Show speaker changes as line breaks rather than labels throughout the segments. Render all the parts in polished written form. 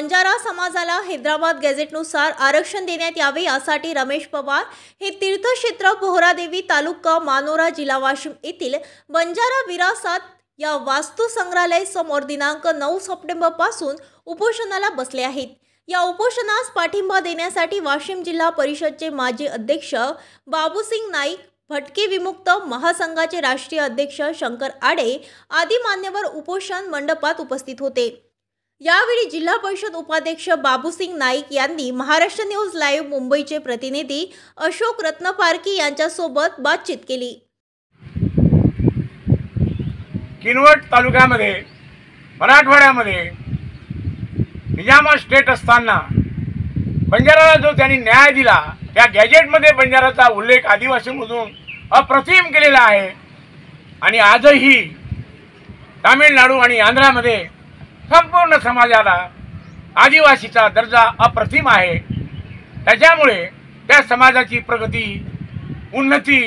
बंजारा समाजाला हैदराबाद गॅझेटनुसार आरक्षण देण्यात यावे यासाठी रमेश पवार हे तीर्थक्षेत्र पोहरादेवी तालुका मानोरा जिल्हा वाशिम येथील बंजारा विरासत या वास्तू संग्रहालय समोर दिनांक 9 सप्टेंबर पासून उपोषणाला बसले आहेत। या उपोषणास पाठिंबा देण्यासाठी वाशिम जिल्हा परिषदचे माजी अध्यक्ष बाबूसिंग नाईक, भटके विमुक्त महासंघाचे राष्ट्रीय अध्यक्ष शंकर आडे आदी मान्यवर उपोषण मंडपात उपस्थित होते। यावेळी जिल्हा परिषद उपाध्यक्ष बाबूसिंग नाईक यांनी महाराष्ट्र न्यूज लाईव्ह मुंबईचे प्रतिनिधी अशोक रत्नपारकी यांच्यासोबत बातचीत केली।
किनवट तालुक्यामध्ये मराठवाड्यामध्ये निजामा स्टेट असताना बंजाराला जो त्यांनी न्याय दिला त्या गॅजेटमध्ये बंजाराचा उल्लेख आदिवासीमधून अप्रतिम केलेला आहे आणि आजही तामिळनाडू आणि आंध्रामध्ये संपूर्ण समाजाला आदिवासीचा दर्जा अप्रतिम आहे। त्याच्यामुळे त्या समाजाची प्रगती उन्नती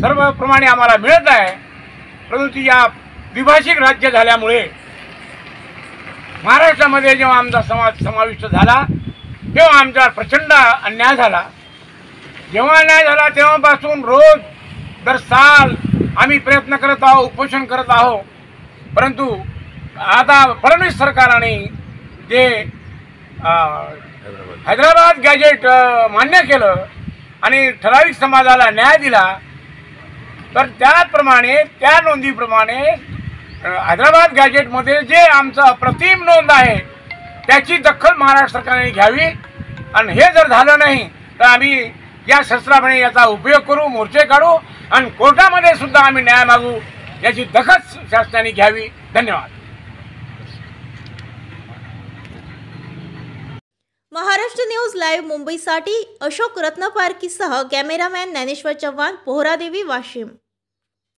सर्वप्रमाणे आम्हाला मिळत आहे। परंतु या द्विभाषिक राज्य झाल्यामुळे महाराष्ट्रामध्ये जेव्हा आमचा समाज समाविष्ट झाला तेव्हा आमचा प्रचंड अन्याय झाला। जेव्हा अन्याय झाला तेव्हापासून रोज दर साल आम्ही प्रयत्न करत आहोत, उपोषण करत आहोत। परंतु आता फडणवीस सरकारने जे हैदराबाद गॅजेट मान्य केलं आणि ठराविक समाजाला न्याय दिला, तर त्याप्रमाणे त्या नोंदीप्रमाणे हैदराबाद गॅजेटमध्ये जे आमचं अप्रतिम नोंद आहे त्याची दखल महाराष्ट्र सरकारने घ्यावी आणि हे जर झालं नाही तर आम्ही या शस्त्राने याचा उपयोग करू, मोर्चे काढू आणि कोर्टामध्ये सुद्धा आम्ही न्याय मागू। याची दखल शासनाने घ्यावी। धन्यवाद।
महाराष्ट्र न्यूज लाईव्ह मुंबईसाठी अशोक रत्नपारकीसह कॅमेरामॅन ज्ञानेश्वर चव्हाण, पोहरादेवी, वाशिम।